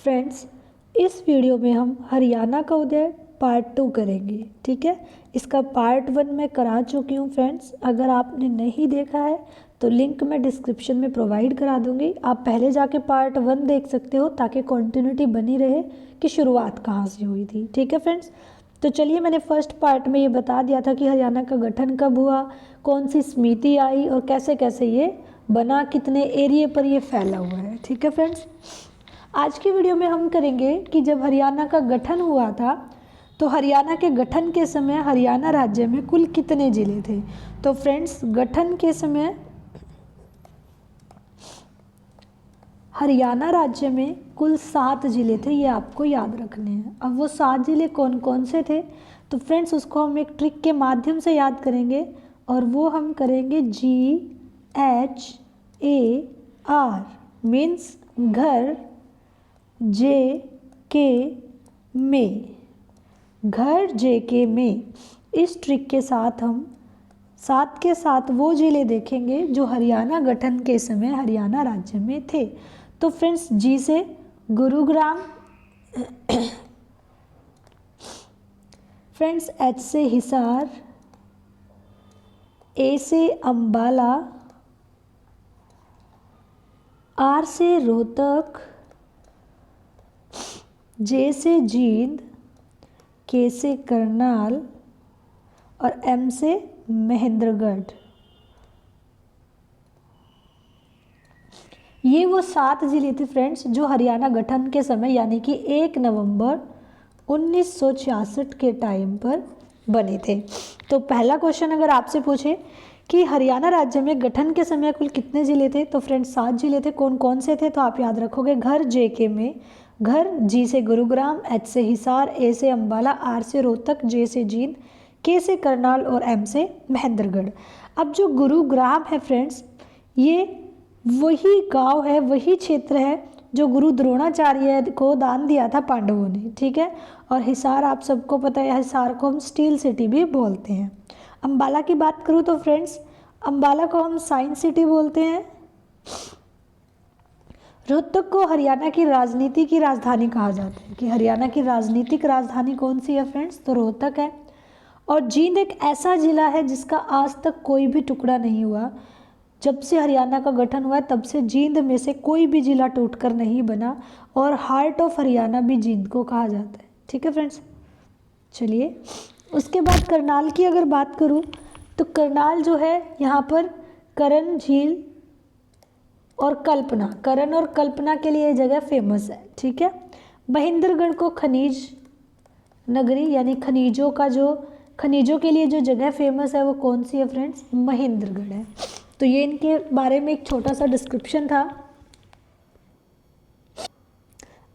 Friends, इस video में हम हरियाणा का उदय पार्ट 2 करेंगे। ठीक है, इसका पार्ट 1 मैं करा चुकी हूँ फ्रेंड्स। अगर आपने नहीं देखा है तो लिंक मैं डिस्क्रिप्शन में प्रोवाइड करा दूँगी। आप पहले जाके पार्ट 1 देख सकते हो ताकि कंटिन्यूटी बनी रहे कि शुरुआत कहाँ से हुई थी। ठीक है फ्रेंड्स, तो चलिए, मैंने फर्स्ट पार्ट में ये बता दिया था कि हरियाणा का गठन कब हुआ, कौन सी समिति आई और कैसे कैसे ये बना, कितने एरिया पर ये फैला हुआ है। ठीक है फ्रेंड्स, आज की वीडियो में हम करेंगे कि जब हरियाणा का गठन हुआ था तो हरियाणा के गठन के समय हरियाणा राज्य में कुल कितने ज़िले थे। तो फ्रेंड्स, गठन के समय हरियाणा राज्य में कुल 7 ज़िले थे, ये आपको याद रखने हैं। अब वो 7 ज़िले कौन कौन से थे, तो फ्रेंड्स उसको हम एक ट्रिक के माध्यम से याद करेंगे और वो हम करेंगे GHAR, मीन्स घर, JK में, घर JK में। इस ट्रिक के साथ हम साथ के साथ वो ज़िले देखेंगे जो हरियाणा गठन के समय हरियाणा राज्य में थे। तो फ्रेंड्स, जी से गुरुग्राम, फ्रेंड्स H से हिसार, A से अंबाला, R से रोहतक, J से जींद, K से करनाल और M से महेंद्रगढ़। ये वो 7 ज़िले थे फ्रेंड्स जो हरियाणा गठन के समय यानी कि 1 नवंबर 1966 के टाइम पर बने थे। तो पहला क्वेश्चन अगर आपसे पूछे कि हरियाणा राज्य में गठन के समय कुल कितने ज़िले थे, तो फ्रेंड्स 7 ज़िले थे। कौन कौन से थे, तो आप याद रखोगे घर JK में, घर G से गुरुग्राम, H से हिसार, A से अंबाला, R से रोहतक, J से जींद, K से करनाल और M से महेंद्रगढ़। अब जो गुरुग्राम है फ्रेंड्स, ये वही गांव है, वही क्षेत्र है जो गुरु द्रोणाचार्य को दान दिया था पांडवों ने। ठीक है, और हिसार आप सबको पता है, हिसार को हम स्टील सिटी भी बोलते हैं। अंबाला की बात करूँ तो फ्रेंड्स, अंबाला को हम साइंस सिटी बोलते हैं। रोहतक को हरियाणा की राजनीति की राजधानी कहा जाता है कि हरियाणा की राजनीतिक राजधानी कौन सी है फ्रेंड्स, तो रोहतक है। और जींद एक ऐसा जिला है जिसका आज तक कोई भी टुकड़ा नहीं हुआ। जब से हरियाणा का गठन हुआ है तब से जींद में से कोई भी जिला टूटकर नहीं बना और हार्ट ऑफ हरियाणा भी जींद को कहा जाता है। ठीक है फ्रेंड्स, चलिए उसके बाद करनाल की अगर बात करूं तो करनाल जो है यहाँ पर करण झील और कल्पना, करण और कल्पना के लिए ये जगह फेमस है। ठीक है, महेंद्रगढ़ को खनिज नगरी यानी खनिजों के लिए जो जगह फेमस है वो कौन सी है फ्रेंड्स, महेंद्रगढ़ है। तो ये इनके बारे में एक छोटा सा डिस्क्रिप्शन था।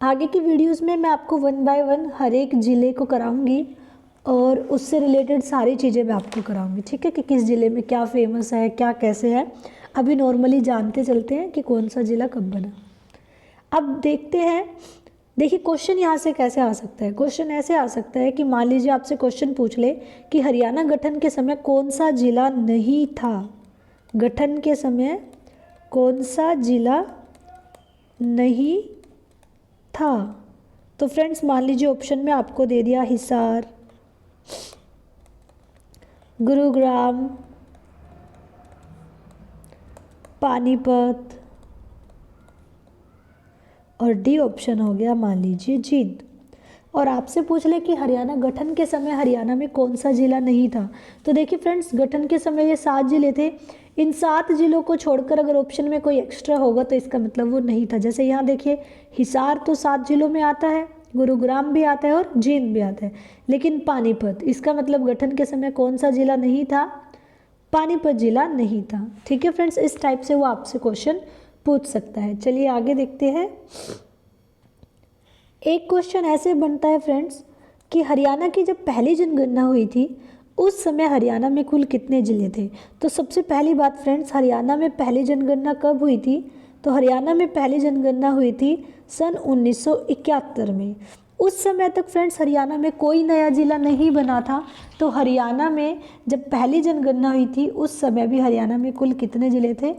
आगे की वीडियोस में मैं आपको 1 बाय 1 हर एक ज़िले को कराऊंगी और उससे रिलेटेड सारी चीज़ें मैं आपको कराऊंगी। ठीक है, कि किस ज़िले में क्या फेमस है, क्या कैसे है। अभी नॉर्मली जानते चलते हैं कि कौन सा ज़िला कब बना। अब देखते हैं, देखिए क्वेश्चन यहाँ से कैसे आ सकता है। क्वेश्चन ऐसे आ सकता है कि मान लीजिए आपसे क्वेश्चन पूछ ले कि हरियाणा गठन के समय कौन सा जिला नहीं था, गठन के समय कौन सा जिला नहीं था। तो फ्रेंड्स मान लीजिए ऑप्शन में आपको दे दिया हिसार, गुरुग्राम, पानीपत और डी ऑप्शन हो गया मान लीजिए जींद। और आपसे पूछ ले कि हरियाणा गठन के समय हरियाणा में कौन सा जिला नहीं था, तो देखिए फ्रेंड्स गठन के समय ये 7 जिले थे। इन 7 जिलों को छोड़कर अगर ऑप्शन में कोई एक्स्ट्रा होगा तो इसका मतलब वो नहीं था। जैसे यहाँ देखिए हिसार तो 7 जिलों में आता है, गुरुग्राम भी आता है और जींद भी आता है, लेकिन पानीपत, इसका मतलब गठन के समय कौन सा जिला नहीं था, पानीपत जिला नहीं था। ठीक है फ्रेंड्स, इस टाइप से वो आपसे क्वेश्चन पूछ सकता है। चलिए आगे देखते हैं। एक क्वेश्चन ऐसे बनता है फ्रेंड्स कि हरियाणा की जब पहली जनगणना हुई थी उस समय हरियाणा में कुल कितने ज़िले थे। तो सबसे पहली बात फ्रेंड्स, हरियाणा में पहली जनगणना कब हुई थी, तो हरियाणा में पहली जनगणना हुई थी सन 1971 में। उस समय तक फ्रेंड्स हरियाणा में कोई नया ज़िला नहीं बना था। तो हरियाणा में जब पहली जनगणना हुई थी उस समय भी हरियाणा में कुल कितने ज़िले थे,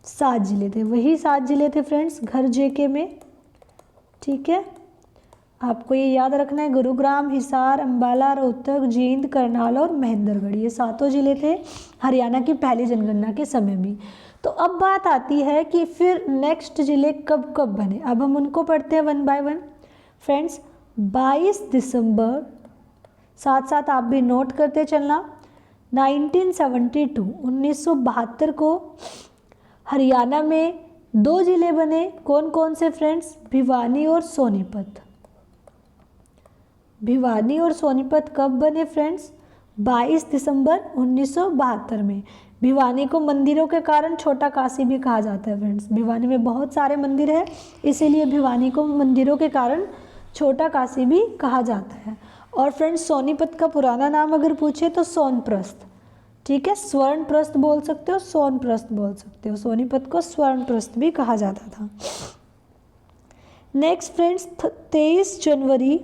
7 ज़िले थे। वही 7 ज़िले थे फ्रेंड्स, घर JK में, ठीक है, आपको ये याद रखना है। गुरुग्राम, हिसार, अम्बाला, रोहतक, जींद, करनाल और महेंद्रगढ़, ये 7 जिले थे हरियाणा की पहली जनगणना के समय में। तो अब बात आती है कि फिर नेक्स्ट जिले कब कब बने। अब हम उनको पढ़ते हैं वन बाय वन। फ्रेंड्स, 22 दिसंबर, साथ साथ आप भी नोट करते चलना, 1972 को हरियाणा में 2 जिले बने। कौन कौन से फ्रेंड्स? भिवानी और सोनीपत। भिवानी और सोनीपत कब बने फ्रेंड्स? 22 दिसंबर 1972 में। भिवानी को मंदिरों के कारण छोटा काशी भी कहा जाता है फ्रेंड्स। भिवानी में बहुत सारे मंदिर हैं, इसीलिए भिवानी को मंदिरों के कारण छोटा काशी भी कहा जाता है। और फ्रेंड्स, सोनीपत का पुराना नाम अगर पूछे तो सोनप्रस्थ, ठीक है, स्वर्णप्रस्थ बोल सकते हो, सोनप्रस्थ बोल सकते हो। सोनीपत को स्वर्णप्रस्थ भी कहा जाता था। नेक्स्ट फ्रेंड्स, 23 जनवरी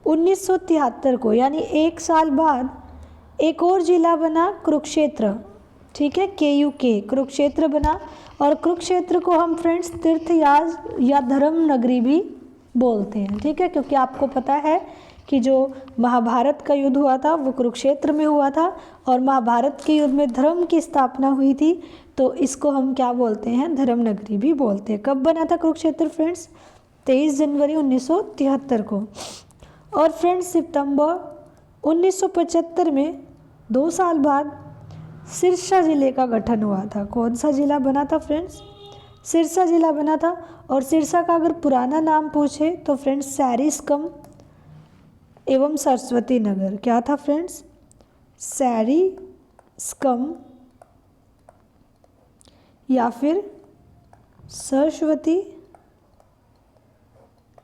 1973 को, यानी 1 साल बाद, एक और जिला बना, कुरुक्षेत्र, ठीक है, KUK, कुरुक्षेत्र बना। और कुरुक्षेत्र को हम फ्रेंड्स तीर्थयाज या धर्म नगरी भी बोलते हैं, ठीक है, क्योंकि आपको पता है कि जो महाभारत का युद्ध हुआ था वो कुरुक्षेत्र में हुआ था, और महाभारत के युद्ध में धर्म की स्थापना हुई थी, तो इसको हम क्या बोलते हैं? धर्म नगरी भी बोलते हैं। कब बना था कुरुक्षेत्र फ्रेंड्स? 23 जनवरी 1973 को। और फ्रेंड्स, सितंबर 1975 में 2 साल बाद सिरसा जिले का गठन हुआ था। कौन सा जिला बना था फ्रेंड्स? सिरसा जिला बना था। और सिरसा का अगर पुराना नाम पूछे तो फ्रेंड्स सैरीस्कम एवं सरस्वती नगर। क्या था फ्रेंड्स? सैरीस्कम या फिर सरस्वती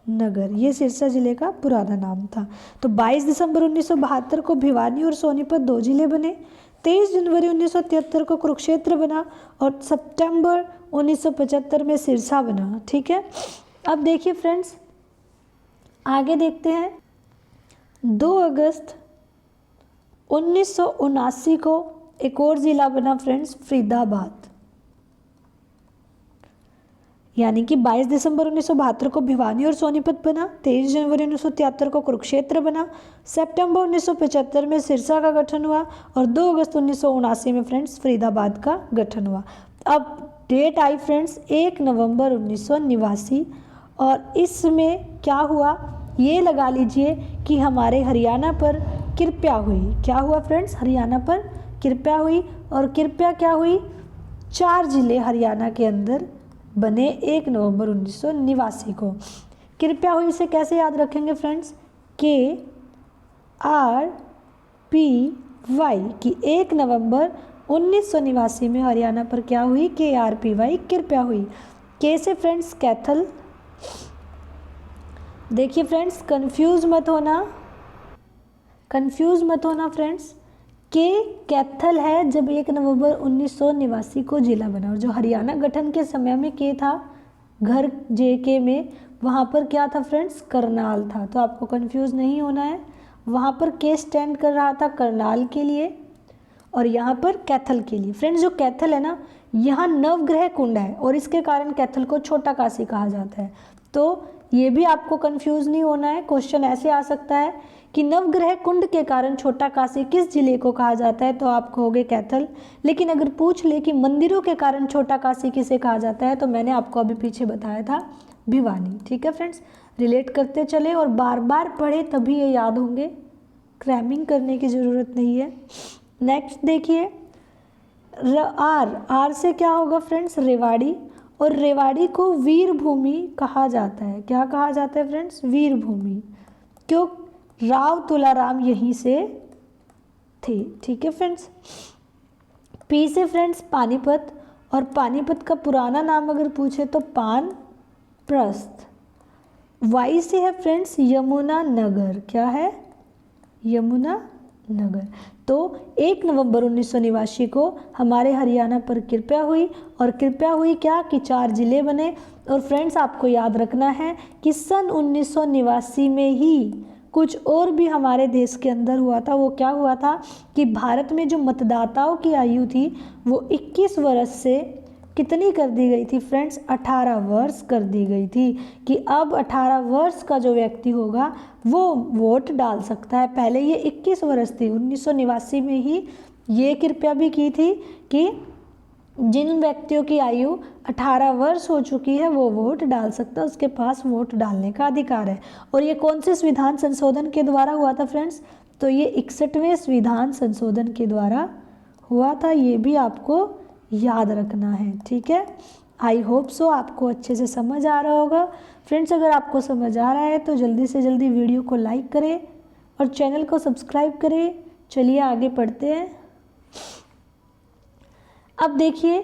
नगर, ये सिरसा जिले का पुराना नाम था। तो 22 दिसंबर 1972 को भिवानी और सोनीपत 2 जिले बने। 23 जनवरी 1973 को कुरुक्षेत्र बना और सितंबर 1975 में सिरसा बना, ठीक है। अब देखिए फ्रेंड्स, आगे देखते हैं। 2 अगस्त 1979 को एक और ज़िला बना फ्रेंड्स, फरीदाबाद। यानी कि 22 दिसंबर 1972 को भिवानी और सोनीपत बना, 23 जनवरी 1973 को कुरुक्षेत्र बना, सितंबर 1975 में सिरसा का गठन हुआ और 2 अगस्त 1979 में फ्रेंड्स फरीदाबाद का गठन हुआ। अब डेट आई फ्रेंड्स 1 नवंबर 1989, और इसमें क्या हुआ ये लगा लीजिए कि हमारे हरियाणा पर कृपया हुई। क्या हुआ फ्रेंड्स? हरियाणा पर कृपया हुई। और कृपया क्या हुई? 4 जिले हरियाणा के अंदर बने 1 नवंबर 1989 को। कृपया हुई से कैसे याद रखेंगे फ्रेंड्स? KRPY की 1 नवंबर 1989 में हरियाणा पर क्या हुई? KRPY कृपया हुई। के से फ्रेंड्स कैथल। देखिए फ्रेंड्स, कंफ्यूज मत होना फ्रेंड्स। के कैथल है जब 1 नवंबर 1989 को जिला बना, और जो हरियाणा गठन के समय में के था घर JK में, वहाँ पर क्या था फ्रेंड्स? करनाल था। तो आपको कंफ्यूज नहीं होना है, वहाँ पर के स्टैंड कर रहा था करनाल के लिए और यहाँ पर कैथल के लिए। फ्रेंड्स, जो कैथल है ना, यहाँ नवग्रह कुंड है और इसके कारण कैथल को छोटा काशी कहा जाता है। तो ये भी आपको कंफ्यूज नहीं होना है। क्वेश्चन ऐसे आ सकता है कि नवग्रह कुंड के कारण छोटा काशी किस जिले को कहा जाता है, तो आप कहोगे कैथल। लेकिन अगर पूछ ले कि मंदिरों के कारण छोटा काशी किसे कहा जाता है, तो मैंने आपको अभी पीछे बताया था भिवानी। ठीक है फ्रेंड्स, रिलेट करते चले और बार बार पढ़े तभी ये याद होंगे, क्रैमिंग करने की ज़रूरत नहीं है। नेक्स्ट देखिए, आर से क्या होगा फ्रेंड्स? रेवाड़ी। और रेवाड़ी को वीर भूमि कहा जाता है। क्या कहा जाता है फ्रेंड्स? वीर भूमि। क्यों? राव तुलाराम यहीं से थे। ठीक है फ्रेंड्स। पी से फ्रेंड्स पानीपत, और पानीपत का पुराना नाम अगर पूछे तो पानप्रस्थ। वाई से है फ्रेंड्स यमुना नगर। क्या है? यमुना नगर। तो 1 नवंबर 1989 को हमारे हरियाणा पर कृपया हुई, और कृपया हुई क्या कि 4 जिले बने। और फ्रेंड्स, आपको याद रखना है कि सन 1989 में ही कुछ और भी हमारे देश के अंदर हुआ था। वो क्या हुआ था कि भारत में जो मतदाताओं की आयु थी वो 21 वर्ष से कितनी कर दी गई थी फ्रेंड्स? 18 वर्ष कर दी गई थी कि अब 18 वर्ष का जो व्यक्ति होगा वो वोट डाल सकता है। पहले ये 21 वर्ष थी, 1989 में ही ये कृपया भी की थी कि जिन व्यक्तियों की आयु 18 वर्ष हो चुकी है वो वोट डाल सकता है, उसके पास वोट डालने का अधिकार है। और ये कौन से संविधान संशोधन के द्वारा हुआ था फ्रेंड्स? तो ये 61वें संविधान संशोधन के द्वारा हुआ था, ये भी आपको याद रखना है। ठीक है, आई होप सो आपको अच्छे से समझ आ रहा होगा। फ्रेंड्स, अगर आपको समझ आ रहा है तो जल्दी से जल्दी वीडियो को लाइक करें और चैनल को सब्सक्राइब करें। चलिए आगे पढ़ते हैं। अब देखिए,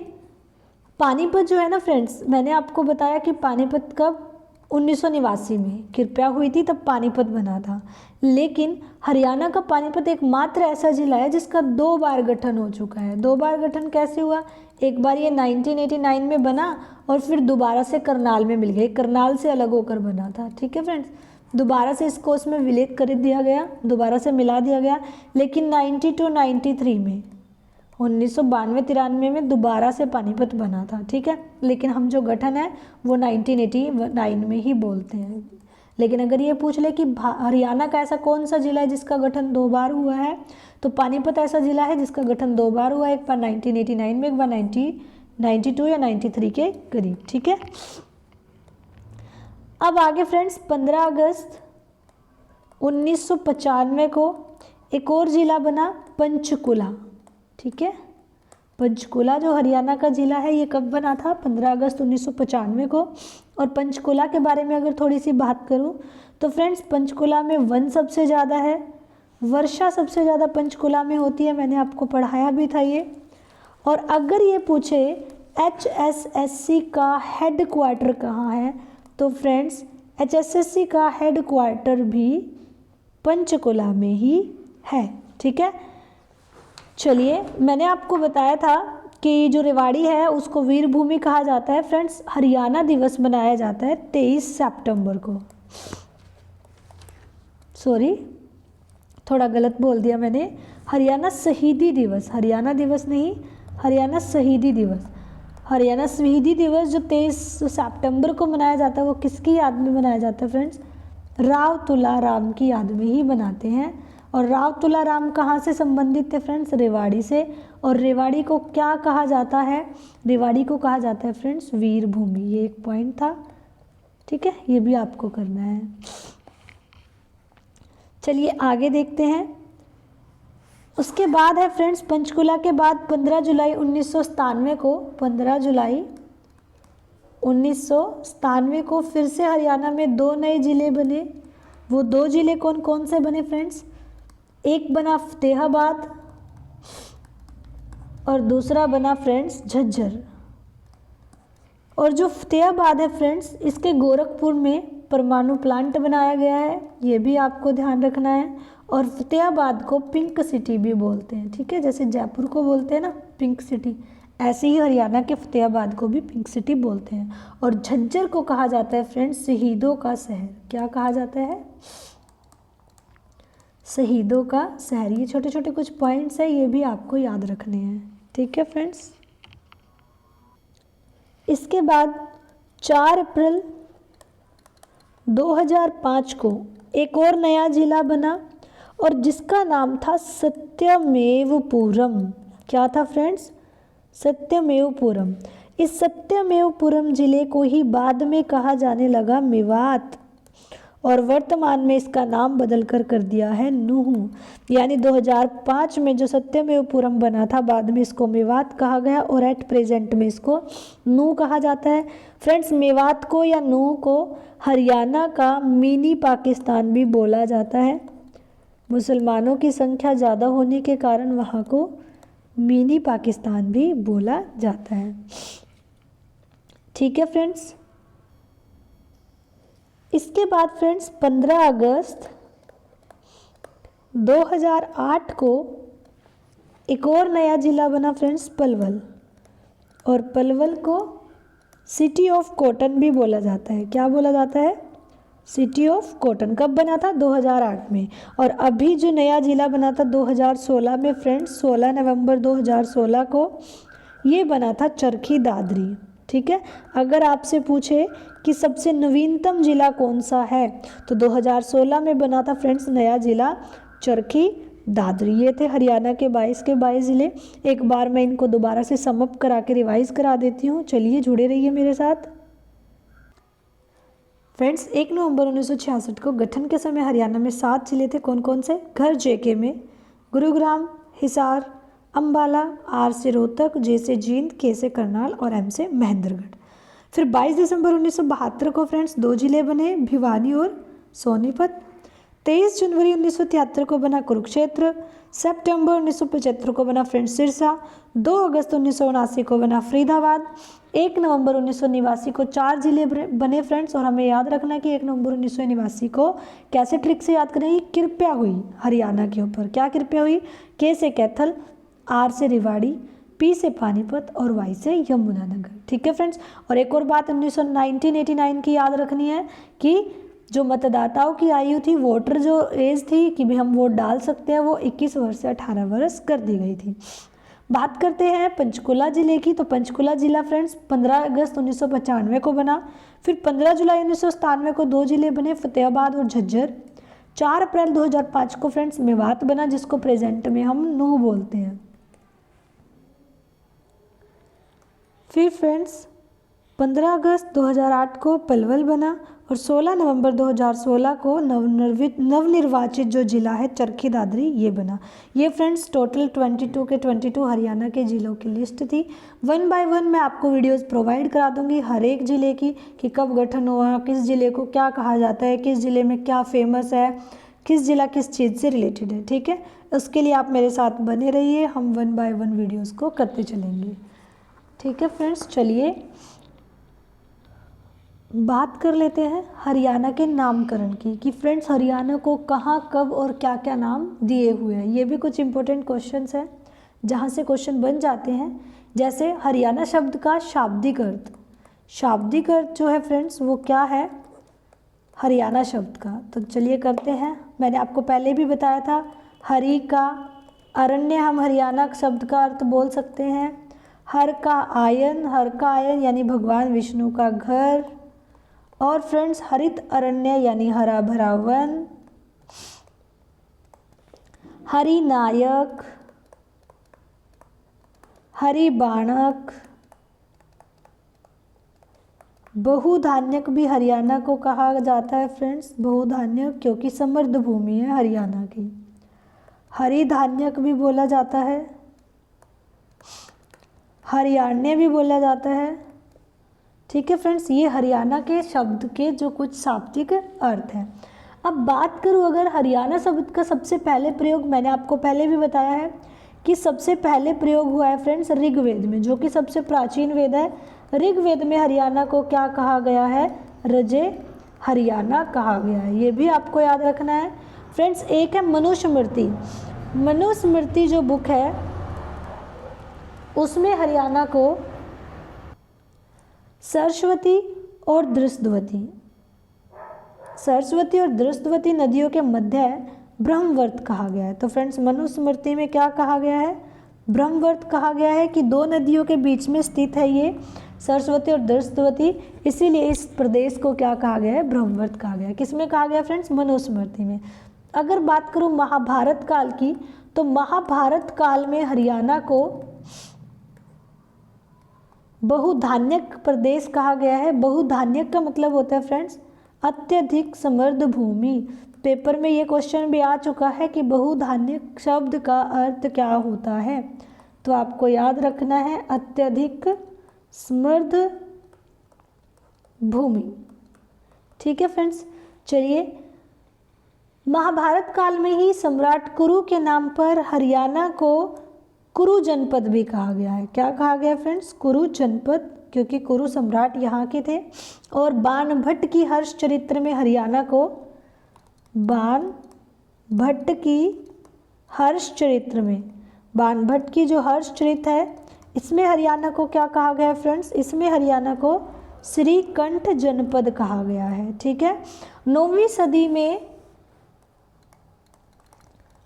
पानीपत जो है ना फ्रेंड्स, मैंने आपको बताया कि पानीपत कब 1989 में कृपया हुई थी, तब पानीपत बना था। लेकिन हरियाणा का पानीपत एकमात्र ऐसा जिला है जिसका 2 बार गठन हो चुका है। 2 बार गठन कैसे हुआ? एक बार ये 1989 में बना और फिर दोबारा से करनाल में मिल गया, करनाल से अलग होकर बना था। ठीक है फ्रेंड्स, दोबारा से इसको उसमें विलीन कर दिया गया, दोबारा से मिला दिया गया। लेकिन 92-93 में 1992-93 में दोबारा से पानीपत बना था। ठीक है, लेकिन हम जो गठन है वो 1989 में ही बोलते हैं। लेकिन अगर ये पूछ ले कि हरियाणा का ऐसा कौन सा जिला है जिसका गठन 2 बार हुआ है, तो पानीपत ऐसा जिला है जिसका गठन 2 बार हुआ है, एक बार 1989 में, एक बार 1992 या 93 के करीब। ठीक है, अब आगे फ्रेंड्स, 15 अगस्त 1995 को एक और जिला बना, पंचकुला। ठीक है, पंचकुला जो हरियाणा का जिला है ये कब बना था? 15 अगस्त 1995 को। और पंचकुला के बारे में अगर थोड़ी सी बात करूं तो फ्रेंड्स, पंचकुला में वन सबसे ज़्यादा है, वर्षा सबसे ज़्यादा पंचकुला में होती है, मैंने आपको पढ़ाया भी था ये। और अगर ये पूछे HSSC का हेड क्वार्टर कहाँ है, तो फ्रेंड्स HSSC का हेड क्वार्टर भी पंचकुला में ही है। ठीक है, चलिए, मैंने आपको बताया था कि जो रेवाड़ी है उसको वीर भूमि कहा जाता है। फ्रेंड्स, हरियाणा दिवस मनाया जाता है 23 सितंबर को। सॉरी, थोड़ा गलत बोल दिया मैंने, हरियाणा शहीदी दिवस, हरियाणा दिवस नहीं, हरियाणा शहीदी दिवस। हरियाणा शहीदी दिवस जो 23 सितंबर को मनाया जाता है वो किसकी याद में मनाया जाता है फ्रेंड्स? राव तुलाराम की याद में ही बनाते हैं। और राव तुलाराम कहाँ से संबंधित थे फ्रेंड्स? रेवाड़ी से। और रेवाड़ी को क्या कहा जाता है? रेवाड़ी को कहा जाता है फ्रेंड्स वीर भूमि। ये एक पॉइंट था। ठीक है, ये भी आपको करना है। चलिए आगे देखते हैं। उसके बाद है फ्रेंड्स, पंचकुला के बाद 15 जुलाई 1997 को, 15 जुलाई 1997 को फिर से हरियाणा में 2 नए ज़िले बने। वो 2 ज़िले कौन कौन से बने फ्रेंड्स? एक बना फतेहाबाद और दूसरा बना फ्रेंड्स झज्जर। और जो फतेहाबाद है फ्रेंड्स, इसके गोरखपुर में परमाणु प्लांट बनाया गया है, ये भी आपको ध्यान रखना है। और फतेहाबाद को पिंक सिटी भी बोलते हैं। ठीक है, जैसे जयपुर को बोलते हैं ना पिंक सिटी, ऐसे ही हरियाणा के फतेहाबाद को भी पिंक सिटी बोलते हैं। और झज्जर को कहा जाता है फ्रेंड्स शहीदों का शहर। क्या कहा जाता है? शहीदों का शहर। ये छोटे छोटे कुछ पॉइंट्स हैं, ये भी आपको याद रखने हैं। ठीक है फ्रेंड्स, इसके बाद 4 अप्रैल 2005 को एक और नया जिला बना और जिसका नाम था सत्यमेवपुरम। क्या था फ्रेंड्स? सत्यमेवपुरम। इस सत्यमेवपुरम जिले को ही बाद में कहा जाने लगा मेवात, और वर्तमान में इसका नाम बदलकर कर दिया है नूह। यानी 2005 में जो सत्यमेवपुरम बना था, बाद में इसको मेवात कहा गया और एट प्रेजेंट में इसको नूह कहा जाता है। फ्रेंड्स, मेवात को या नूह को हरियाणा का मिनी पाकिस्तान भी बोला जाता है। मुसलमानों की संख्या ज़्यादा होने के कारण वहाँ को मिनी पाकिस्तान भी बोला जाता है। ठीक है फ्रेंड्स, इसके बाद फ्रेंड्स 15 अगस्त 2008 को एक और नया ज़िला बना फ्रेंड्स पलवल। और पलवल को सिटी ऑफ कॉटन भी बोला जाता है। क्या बोला जाता है? City of cotton. कब बना था? 2008 में। और अभी जो नया ज़िला बना था 2016 में फ्रेंड्स, 16 नवंबर 2016 को, ये बना था चरखी दादरी। ठीक है, अगर आपसे पूछे कि सबसे नवीनतम जिला कौन सा है, तो 2016 में बना था फ्रेंड्स नया जिला चरखी दादरी। ये थे हरियाणा के 22 के 22 ज़िले। एक बार मैं इनको दोबारा से समअप करा के रिवाइज करा देती हूँ, चलिए जुड़े रहिए मेरे साथ। फ्रेंड्स 1 नवंबर 1966 को गठन के समय हरियाणा में 7 जिले थे। कौन कौन से? घर जेके में, गुरुग्राम, हिसार, अम्बाला, आर से रोहतक, जे से जींद, के से करनाल और एम से महेंद्रगढ़। फिर 22 दिसंबर 1972 को फ्रेंड्स 2 जिले बने, भिवानी और सोनीपत। 23 जनवरी 1973 को बना कुरुक्षेत्र। सितंबर 1975 को बना फ्रेंड्स सिरसा। 2 अगस्त 1979 को बना फरीदाबाद। 1 नवंबर 1989 को 4 जिले बने फ्रेंड्स। और हमें याद रखना है कि 1 नवंबर 1989 को कैसे ट्रिक से याद करेंगे? कृपया हुई हरियाणा के ऊपर। क्या कृपया हुई? के से कैथल, आर से रेवाड़ी, पी से पानीपत और वाई से यमुनानगर। ठीक है फ्रेंड्स। और एक और बात 1989 की याद रखनी है कि जो मतदाताओं की आयु थी, वोटर जो एज थी कि भाई हम वोट डाल सकते हैं, वो 21 वर्ष से 18 वर्ष कर दी गई थी। बात करते हैं पंचकुला जिले की, तो पंचकुला जिला फ्रेंड्स 15 अगस्त 1995 को बना। फिर 15 जुलाई 1997 को 2 जिले बने, फतेहाबाद और झज्जर। 4 अप्रैल 2005 को फ्रेंड्स मेवात बना, जिसको प्रेजेंट में हम नूह बोलते हैं। फिर फ्रेंड्स 15 अगस्त 2008 को पलवल बना और 16 नवंबर 2016 को नवनिर्वाचित जो जिला है चरखी दादरी ये बना। ये फ्रेंड्स टोटल 22 के 22 हरियाणा के ज़िलों की लिस्ट थी। 1 बाय 1 मैं आपको वीडियोस प्रोवाइड करा दूंगी हर एक ज़िले की कि कब गठन हुआ, किस ज़िले को क्या कहा जाता है, किस ज़िले में क्या फेमस है, किस ज़िला किस चीज़ से रिलेटेड है। ठीक है, उसके लिए आप मेरे साथ बने रहिए, हम 1 बाय 1 वीडियोज़ को करते चलेंगे। ठीक है फ्रेंड्स, चलिए बात कर लेते हैं हरियाणा के नामकरण की कि फ्रेंड्स हरियाणा को कहाँ कब और क्या क्या नाम दिए हुए हैं। ये भी कुछ इंपॉर्टेंट क्वेश्चंस हैं जहाँ से क्वेश्चन बन जाते हैं। जैसे हरियाणा शब्द का शाब्दिक अर्थ, शाब्दिक अर्थ जो है फ्रेंड्स वो क्या है हरियाणा शब्द का, तो चलिए करते हैं। मैंने आपको पहले भी बताया था हरि का अरण्य हम हरियाणा शब्द का अर्थ बोल सकते हैं। हर का आयन यानी भगवान विष्णु का घर। और फ्रेंड्स हरित अरण्य यानी हरा भरा वन। हरि नायक, हरि बाणक। बहुधान्यक भी हरियाणा को कहा जाता है फ्रेंड्स, बहुधान्यक क्योंकि समृद्ध भूमि है हरियाणा की। हरिधान्यक भी बोला जाता है, हरियाण्य भी बोला जाता है। ठीक है फ्रेंड्स, ये हरियाणा के शब्द के जो कुछ शाब्दिक अर्थ हैं। अब बात करूँ अगर हरियाणा शब्द का सबसे पहले प्रयोग, मैंने आपको पहले भी बताया है कि सबसे पहले प्रयोग हुआ है फ्रेंड्स ऋग्वेद में, जो कि सबसे प्राचीन वेद है। ऋग्वेद में हरियाणा को क्या कहा गया है? रजे हरियाणा कहा गया है। ये भी आपको याद रखना है फ्रेंड्स। एक है मनुस्मृति। मनुस्मृति जो बुक है उसमें हरियाणा को सरस्वती और दृष्टवती नदियों के मध्य ब्रह्मवर्त कहा गया है। तो फ्रेंड्स मनुस्मृति में क्या कहा गया है? ब्रह्मवर्त कहा गया है कि 2 नदियों के बीच में स्थित है ये सरस्वती और दृष्टवती, इसीलिए इस प्रदेश को क्या कहा गया है? ब्रह्मवर्त कहा गया है। किसमें कहा गया फ्रेंड्स? मनुस्मृति में। अगर बात करूँ महाभारत काल की, तो महाभारत काल में हरियाणा को बहुधान्यक प्रदेश कहा गया है। बहुधान्यक का मतलब होता है फ्रेंड्स अत्यधिक समृद्ध भूमि। पेपर में ये क्वेश्चन भी आ चुका है कि बहुधान्यक शब्द का अर्थ क्या होता है, तो आपको याद रखना है अत्यधिक समृद्ध भूमि। ठीक है फ्रेंड्स, चलिए महाभारत काल में ही सम्राट कुरु के नाम पर हरियाणा को कुरु जनपद भी कहा गया है। क्या कहा गया फ्रेंड्स? कुरु जनपद, क्योंकि कुरु सम्राट यहाँ के थे। और बाणभट्ट की हर्ष चरित्र में हरियाणा को बाणभट्ट की हर्ष चरित्र में, बाणभट्ट की जो हर्ष चरित्र है इसमें हरियाणा को क्या कहा गया है फ्रेंड्स? इसमें हरियाणा को श्रीकंठ जनपद कहा गया है। ठीक है, 9वीं सदी में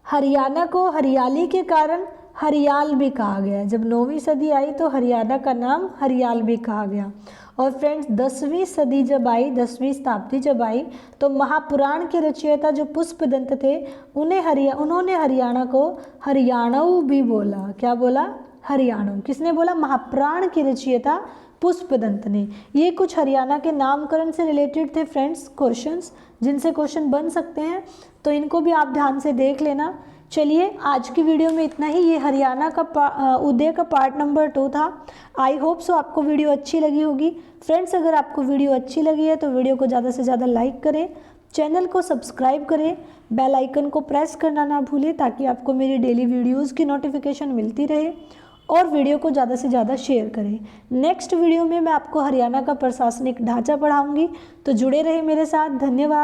हरियाणा को हरियाली के कारण हरियाल भी कहा गया। जब 9वीं सदी आई तो हरियाणा का नाम हरियाल भी कहा गया। और फ्रेंड्स 10वीं सदी जब आई, 10वीं शताब्दी जब आई, तो महापुराण के रचयिता जो पुष्पदंत थे उन्होंने हरियाणा को हरियाणऊ भी बोला। क्या बोला? हरियाणऊ। किसने बोला? महापुराण के रचयिता पुष्पदंत ने। ये कुछ हरियाणा के नामकरण से रिलेटेड थे फ्रेंड्स क्वेश्चंस, जिनसे क्वेश्चन बन सकते हैं, तो इनको भी आप ध्यान से देख लेना। चलिए आज की वीडियो में इतना ही। ये हरियाणा का उदय का पार्ट नंबर 2 था। आई होप सो आपको वीडियो अच्छी लगी होगी। फ्रेंड्स अगर आपको वीडियो अच्छी लगी है तो वीडियो को ज़्यादा से ज़्यादा लाइक करें, चैनल को सब्सक्राइब करें, बेल आइकन को प्रेस करना ना भूलें ताकि आपको मेरी डेली वीडियोज़ की नोटिफिकेशन मिलती रहे, और वीडियो को ज़्यादा से ज़्यादा शेयर करें। नेक्स्ट वीडियो में मैं आपको हरियाणा का प्रशासनिक ढांचा पढ़ाऊँगी, तो जुड़े रहे मेरे साथ। धन्यवाद।